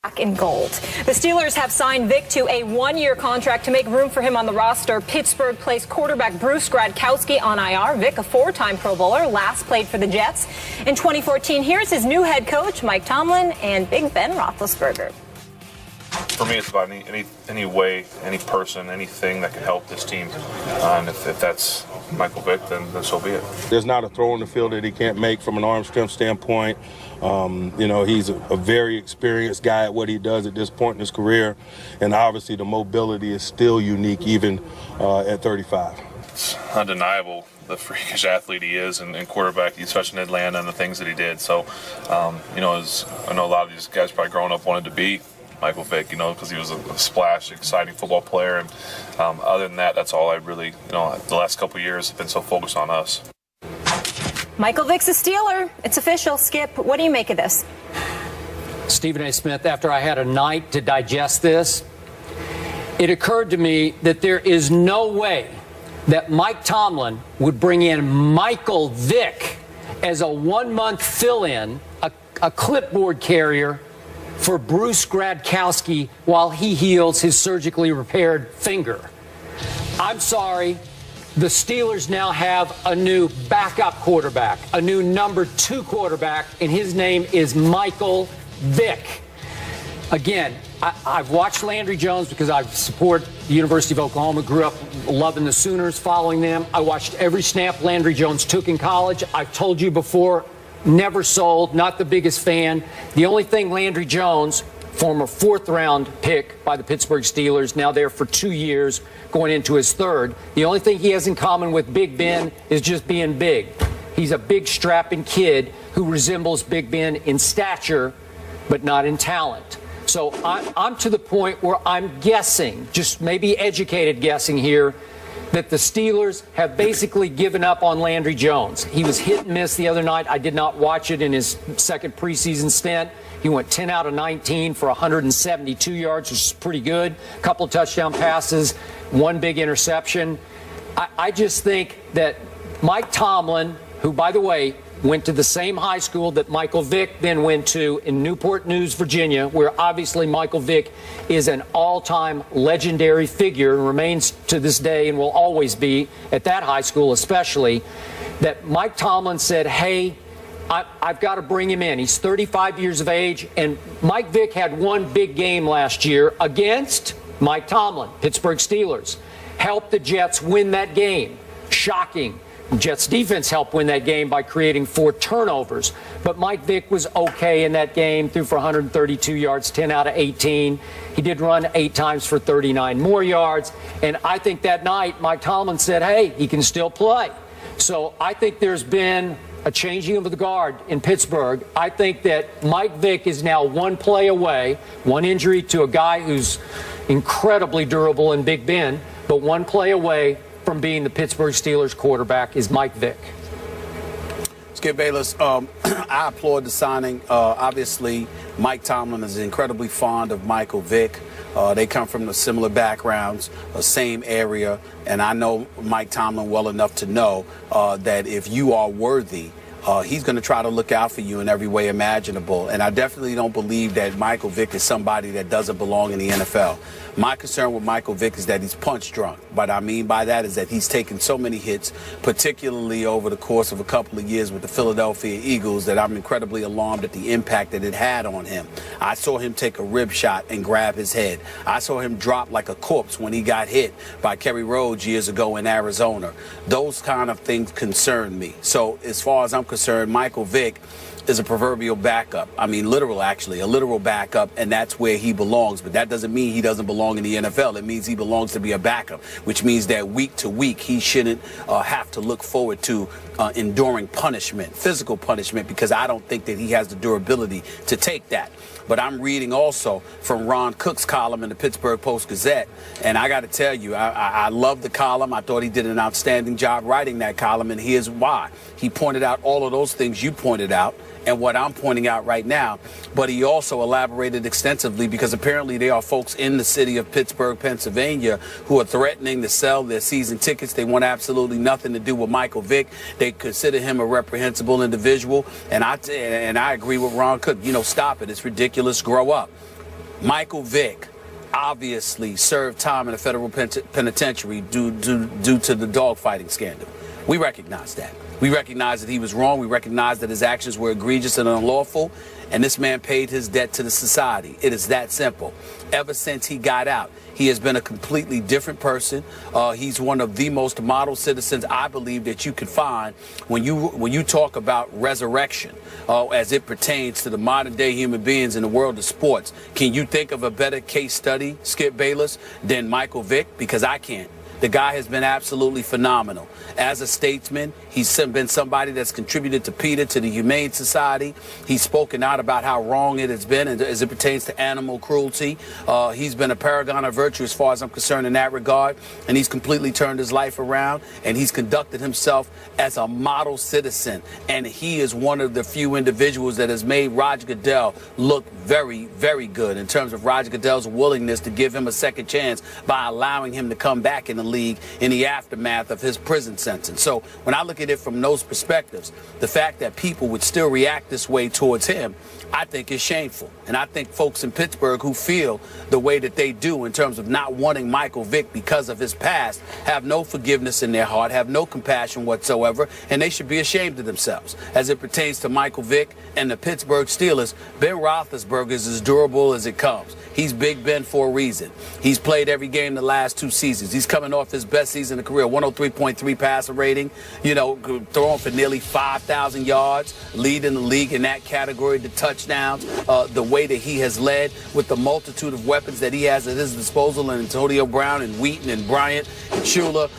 Black and gold. The Steelers have signed Vic to a one-year contract to make room for him on the roster. Pittsburgh placed quarterback Bruce Gradkowski on IR. Vic, a four-time Pro Bowler, last played for the Jets in 2014. Here's his new head coach, Mike Tomlin, and Big Ben Roethlisberger. For me, it's about any way, any person, anything that can help this team. And if that's Michael Vick, then so be it. There's not a throw in the field that he can't make from an arm strength standpoint. He's a very experienced guy at what he does at this point in his career. And obviously the mobility is still unique even at 35. It's undeniable the freakish athlete he is and quarterback, especially in Atlanta, and the things that he did. So, I know a lot of these guys probably growing up wanted to be Michael Vick, because he was a splash, exciting football player. And other than that, that's all I really, the last couple of years have been so focused on us. Michael Vick's a Steeler. It's official. Skip, what do you make of this? Stephen A. Smith, after I had a night to digest this, it occurred to me that there is no way that Mike Tomlin would bring in Michael Vick as a one-month fill-in, a clipboard carrier for Bruce Gradkowski while he heals his surgically repaired finger. I'm sorry. The Steelers now have a new backup quarterback, a new number 2 quarterback, and his name is Michael Vick. Again, I've watched Landry Jones because I support the University of Oklahoma, grew up loving the Sooners, following them. I watched every snap Landry Jones took in college. I've told you before, never sold, not the biggest fan. The only thing Landry Jones, former 4th-round pick by the Pittsburgh Steelers, now there for 2 years, going into his 3rd. The only thing he has in common with Big Ben is just being big. He's a big, strapping kid who resembles Big Ben in stature, but not in talent. So I'm to the point where I'm guessing, just maybe educated guessing here, that the Steelers have basically given up on Landry Jones. He was hit and miss the other night. I did not watch it in his second preseason stint. He went 10 out of 19 for 172 yards, which is pretty good. A couple touchdown passes, one big interception. I just think that Mike Tomlin, who, by the way, went to the same high school that Michael Vick then went to in Newport News, Virginia, where obviously Michael Vick is an all-time legendary figure and remains to this day and will always be at that high school especially, that Mike Tomlin said, hey, I've got to bring him in. He's 35 years of age, and Mike Vick had one big game last year against Mike Tomlin, Pittsburgh Steelers. Helped the Jets win that game. Shocking. Jets defense helped win that game by creating 4 turnovers. But Mike Vick was okay in that game, threw for 132 yards, 10 out of 18. He did run 8 times for 39 more yards. And I think that night Mike Tomlin said, hey, he can still play. So I think there's been a changing of the guard in Pittsburgh. I think that Mike Vick is now one play away, one injury to a guy who's incredibly durable in Big Ben, but one play away from being the Pittsburgh Steelers quarterback is Mike Vick. Skip Bayless, I applaud the signing. Obviously, Mike Tomlin is incredibly fond of Michael Vick. They come from the similar backgrounds, same area, and I know Mike Tomlin well enough to know that if you are worthy, he's going to try to look out for you in every way imaginable. And I definitely don't believe that Michael Vick is somebody that doesn't belong in the NFL. My concern with Michael Vick is that he's punch drunk. What I mean by that is that he's taken so many hits, particularly over the course of a couple of years with the Philadelphia Eagles, that I'm incredibly alarmed at the impact that it had on him. I saw him take a rib shot and grab his head. I saw him drop like a corpse when he got hit by Kerry Rhodes years ago in Arizona. Those kind of things concern me. So as far as I'm concerned, Michael Vick is a proverbial backup. I mean, a literal backup, and that's where he belongs. But that doesn't mean he doesn't belong in the NFL. It means he belongs to be a backup, which means that week to week he shouldn't have to look forward to enduring punishment, physical punishment, because I don't think that he has the durability to take that. But I'm reading also from Ron Cook's column in the Pittsburgh Post-Gazette, and I got to tell you, I love the column. I thought he did an outstanding job writing that column, and here's why. He pointed out all of those things you pointed out and what I'm pointing out right now, but he also elaborated extensively because apparently there are folks in the city of Pittsburgh, Pennsylvania, who are threatening to sell their season tickets. They want absolutely nothing to do with Michael Vick. They consider him a reprehensible individual, and I agree with Ron Cook. Stop it. It's ridiculous. Grow up. Michael Vick obviously served time in a federal penitentiary due to the dogfighting scandal. We recognize that. We recognize that he was wrong. We recognize that his actions were egregious and unlawful. And this man paid his debt to the society. It is that simple. Ever since he got out, he has been a completely different person. He's one of the most model citizens, I believe, that you could find when you talk about resurrection as it pertains to the modern day human beings in the world of sports. Can you think of a better case study, Skip Bayless, than Michael Vick? Because I can't. The guy has been absolutely phenomenal. As a statesman, he's been somebody that's contributed to PETA, to the Humane Society. He's spoken out about how wrong it has been as it pertains to animal cruelty. He's been a paragon of virtue as far as I'm concerned in that regard. And he's completely turned his life around. And he's conducted himself as a model citizen. And he is one of the few individuals that has made Roger Goodell look very, very good in terms of Roger Goodell's willingness to give him a second chance by allowing him to come back in the league in the aftermath of his prison sentence. So when I look at it from those perspectives, the fact that people would still react this way towards him, I think is shameful. And I think folks in Pittsburgh who feel the way that they do in terms of not wanting Michael Vick because of his past have no forgiveness in their heart, have no compassion whatsoever, and they should be ashamed of themselves. As it pertains to Michael Vick and the Pittsburgh Steelers, Ben Roethlisberger is as durable as it comes. He's Big Ben for a reason. He's played every game the last 2 seasons. He's coming off his best season of career, 103.3 passer rating, throwing for nearly 5,000 yards, leading the league in that category, the touchdowns, the way that he has led with the multitude of weapons that he has at his disposal, and Antonio Brown and Wheaton and Bryant and Shula,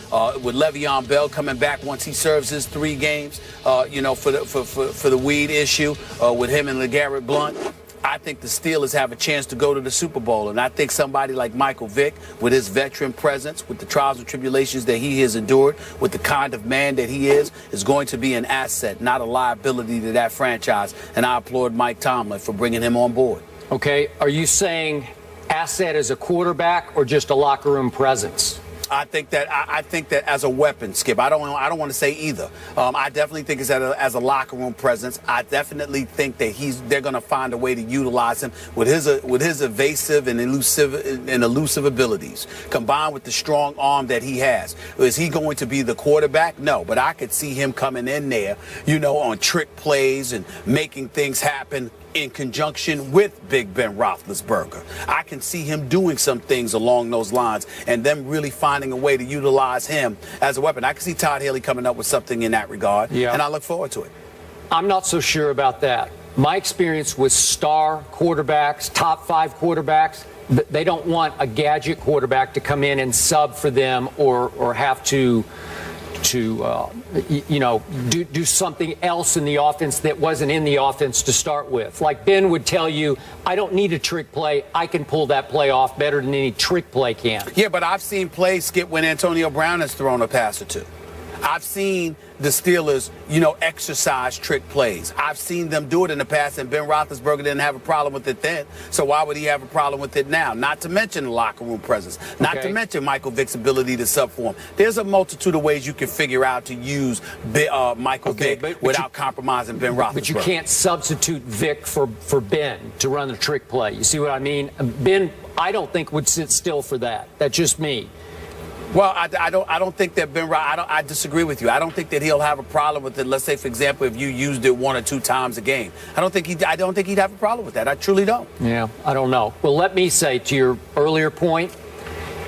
with Le'Veon Bell coming back once he serves his 3 games, for the weed issue with him and LeGarrette Blount. I think the Steelers have a chance to go to the Super Bowl. And I think somebody like Michael Vick, with his veteran presence, with the trials and tribulations that he has endured, with the kind of man that he is going to be an asset, not a liability to that franchise. And I applaud Mike Tomlin for bringing him on board. Okay. Are you saying asset as a quarterback or just a locker room presence? I think that as a weapon, Skip. I don't want to say either. I definitely think it's as a locker room presence. I definitely think that they're going to find a way to utilize him with his evasive and elusive abilities, combined with the strong arm that he has. Is he going to be the quarterback? No, but I could see him coming in there, on trick plays and making things happen in conjunction with Big Ben Roethlisberger. I can see him doing some things along those lines and them really finding a way to utilize him as a weapon. I can see Todd Haley coming up with something in that regard, and I look forward to it. I'm not so sure about that. My experience with star quarterbacks, top 5 quarterbacks, they don't want a gadget quarterback to come in and sub for them or have to do something else in the offense that wasn't in the offense to start with. Like Ben would tell you, I don't need a trick play. I can pull that play off better than any trick play can. Yeah, but I've seen plays, Skip, when Antonio Brown has thrown a pass or two. I've seen the Steelers, exercise trick plays. I've seen them do it in the past, and Ben Roethlisberger didn't have a problem with it then. So why would he have a problem with it now? Not to mention the locker room presence. Not to mention Michael Vick's ability to sub for him. There's a multitude of ways you can figure out to use Michael Vick without compromising Ben Roethlisberger. But you can't substitute Vick for Ben to run the trick play. You see what I mean? Ben, I don't think would sit still for that. That's just me. Well, I don't think that I disagree with you. I don't think that he'll have a problem with it. Let's say, for example, if you used it 1 or 2 times a game. I don't think he'd have a problem with that. I truly don't. Yeah, I don't know. Well, let me say to your earlier point,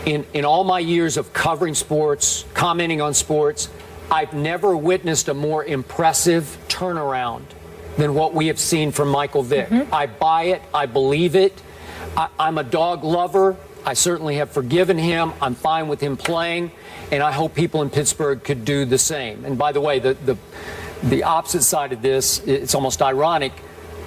in all my years of covering sports, commenting on sports, I've never witnessed a more impressive turnaround than what we have seen from Michael Vick. Mm-hmm. I buy it. I believe it. I'm a dog lover. I certainly have forgiven him. I'm fine with him playing, and I hope people in Pittsburgh could do the same. And by the way, the opposite side of this, it's almost ironic.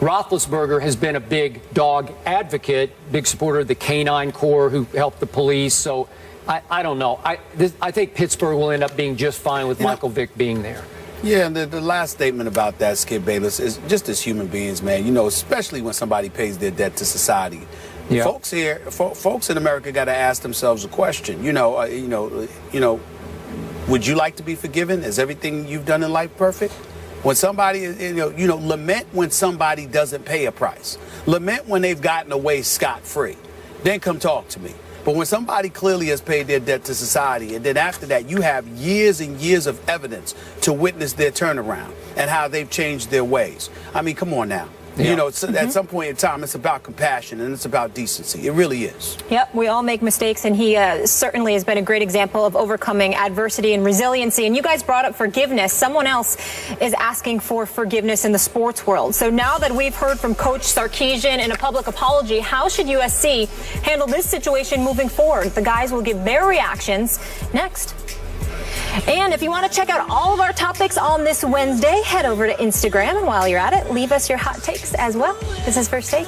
Roethlisberger has been a big dog advocate, big supporter of the Canine Corps who helped the police. So I don't know. I think Pittsburgh will end up being just fine with Michael Vick being there. Yeah, and the last statement about that, Skip Bayless, is just as human beings, man, especially when somebody pays their debt to society. Yeah. Folks in America got to ask themselves a question. Would you like to be forgiven? Is everything you've done in life perfect? When somebody, lament when somebody doesn't pay a price. Lament when they've gotten away scot-free. Then come talk to me. But when somebody clearly has paid their debt to society, and then after that you have years and years of evidence to witness their turnaround and how they've changed their ways. I mean, come on now. Yeah. At some point in time, it's about compassion and it's about decency. It really is. Yep, we all make mistakes, and he certainly has been a great example of overcoming adversity and resiliency. And you guys brought up forgiveness. Someone else is asking for forgiveness in the sports world. So now that we've heard from Coach Sarkisian and a public apology, how should USC handle this situation moving forward? The guys will give their reactions next. And if you want to check out all of our topics on this Wednesday, head over to Instagram. And while you're at it, leave us your hot takes as well. This is First Take.